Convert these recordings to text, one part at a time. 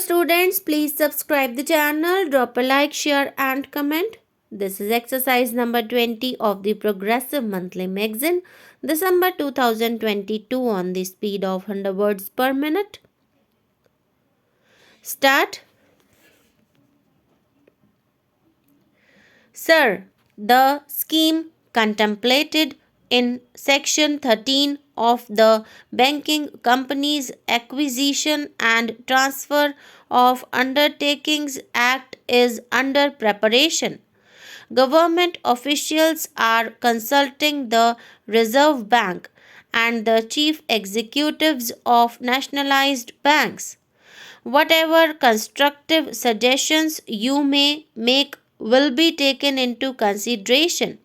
students, please subscribe the channel, drop a like, share and comment. This is exercise number 20 of the Progressive Monthly Magazine, December 2022 on the speed of 100 words per minute. Start. Sir, the scheme contemplated in Section 13 of the Banking Companies Acquisition and Transfer of Undertakings Act is under preparation. Government officials are consulting the Reserve Bank and the chief executives of nationalized banks. Whatever constructive suggestions you may make will be taken into consideration.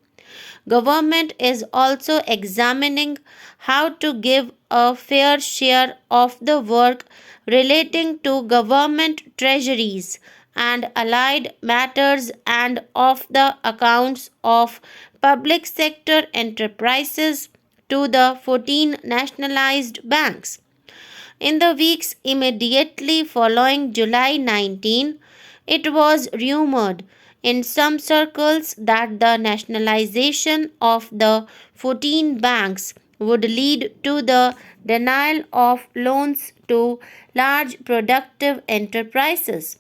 Government is also examining how to give a fair share of the work relating to government treasuries and allied matters and of the accounts of public sector enterprises to the 14 nationalized banks. In the weeks immediately following July 19, it was rumored in some circles that the nationalization of the 14 banks would lead to the denial of loans to large productive enterprises.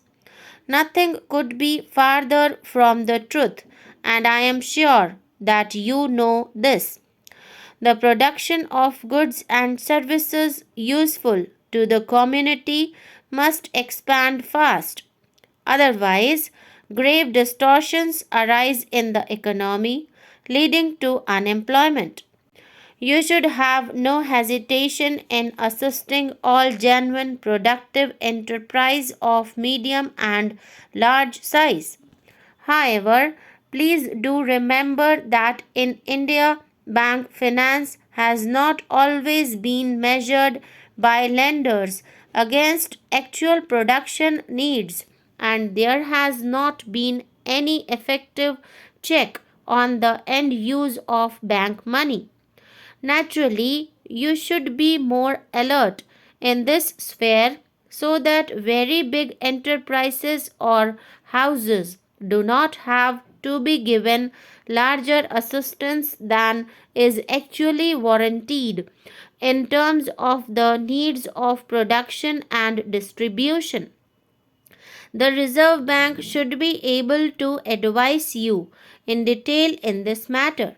Nothing could be farther from the truth, and I am sure that you know this. The production of goods and services useful to the community must expand fast. Otherwise, grave distortions arise in the economy, leading to unemployment. You should have no hesitation in assisting all genuine productive enterprise of medium and large size. However, please do remember that in India, bank finance has not always been measured by lenders against actual production needs, and there has not been any effective check on the end use of bank money. Naturally, you should be more alert in this sphere so that very big enterprises or houses do not have to be given larger assistance than is actually warranted in terms of the needs of production and distribution. The Reserve Bank should be able to advise you in detail in this matter.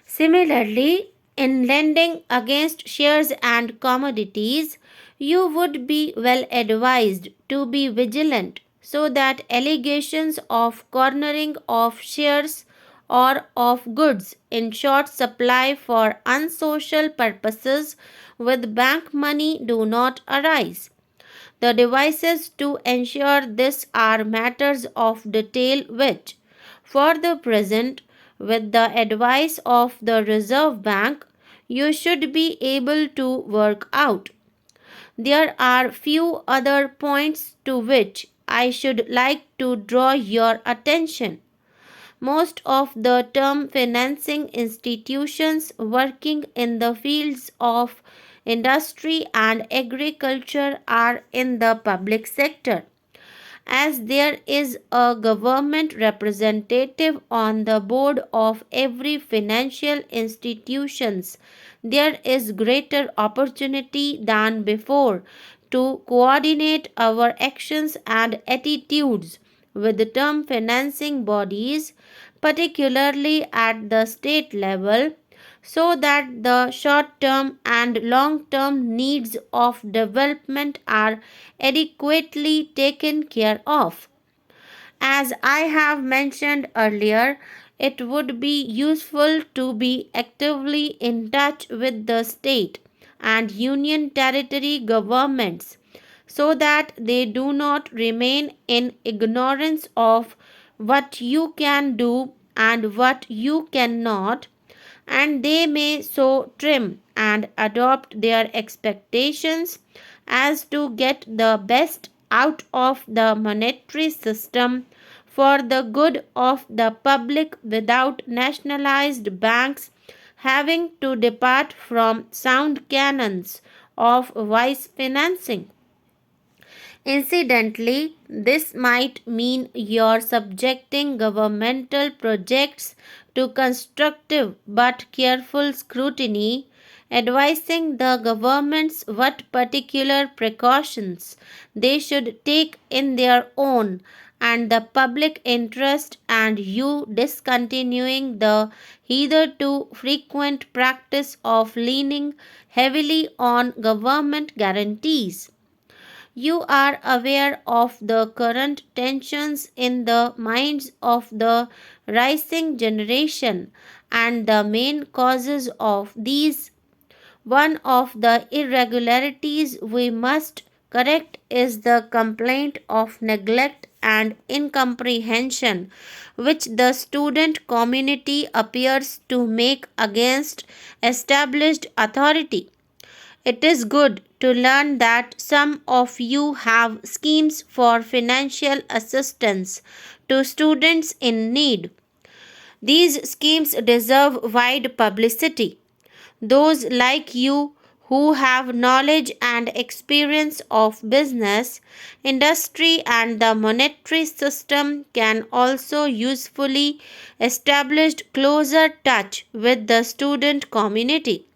Similarly, in lending against shares and commodities, you would be well advised to be vigilant so that allegations of cornering of shares or of goods in short supply for unsocial purposes with bank money do not arise. The devices to ensure this are matters of detail which, for the present, with the advice of the Reserve Bank, you should be able to work out. There are few other points to which I should like to draw your attention. Most of the term financing institutions working in the fields of industry and agriculture are in the public sector. As there is a government representative on the board of every financial institutions, there is greater opportunity than before to coordinate our actions and attitudes with the term financing bodies, particularly at the state level, so that the short term and long term needs of development are adequately taken care of. As I have mentioned earlier, it would be useful to be actively in touch with the state and union territory governments so that they do not remain in ignorance of what you can do and what you cannot, and they may so trim and adopt their expectations as to get the best out of the monetary system for the good of the public without nationalized banks having to depart from sound canons of wise financing. Incidentally, this might mean you're subjecting governmental projects to constructive but careful scrutiny, advising the governments what particular precautions they should take in their own and the public interest, and you discontinuing the hitherto frequent practice of leaning heavily on government guarantees. You are aware of the current tensions in the minds of the rising generation, and the main causes of these. One of the irregularities we must correct is the complaint of neglect and incomprehension which the student community appears to make against established authority. It is good to learn that some of you have schemes for financial assistance to students in need. These schemes deserve wide publicity. Those like you who have knowledge and experience of business, industry, and the monetary system can also usefully establish closer touch with the student community.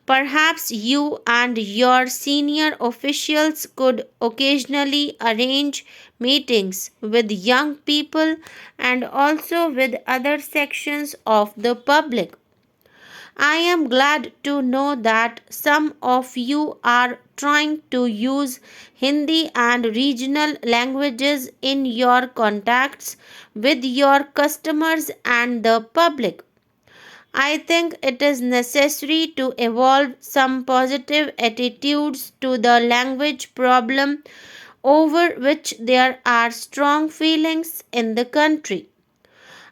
Perhaps you and your senior officials could occasionally arrange meetings with young people and also with other sections of the public. I am glad to know that some of you are trying to use Hindi and regional languages in your contacts with your customers and the public. I think it is necessary to evolve some positive attitudes to the language problem over which there are strong feelings in the country.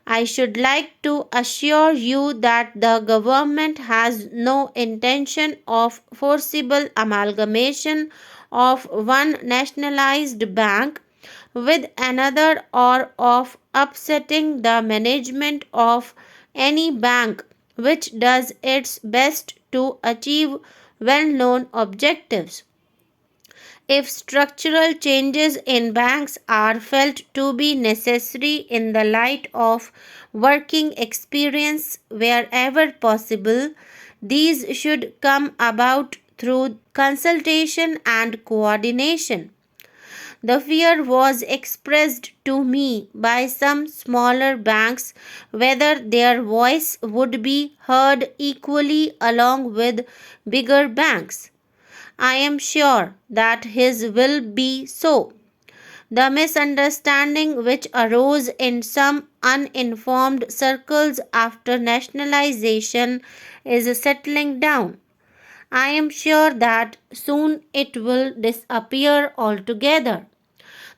I should like to assure you that the government has no intention of forcible amalgamation of one nationalized bank with another or of upsetting the management of any bank which does its best to achieve well known objectives. If structural changes in banks are felt to be necessary in the light of working experience wherever possible, these should come about through consultation and coordination. The fear was expressed to me by some smaller banks whether their voice would be heard equally along with bigger banks. I am sure that his will be so. The misunderstanding which arose in some uninformed circles after nationalization is settling down. I am sure that soon it will disappear altogether.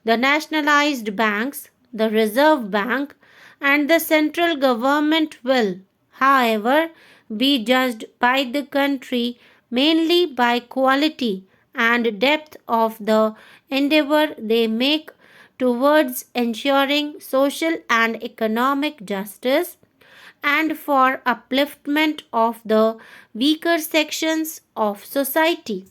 The nationalized banks, the Reserve Bank, and the central government will, however, be judged by the country mainly by quality and depth of the endeavor they make towards ensuring social and economic justice and for upliftment of the weaker sections of society.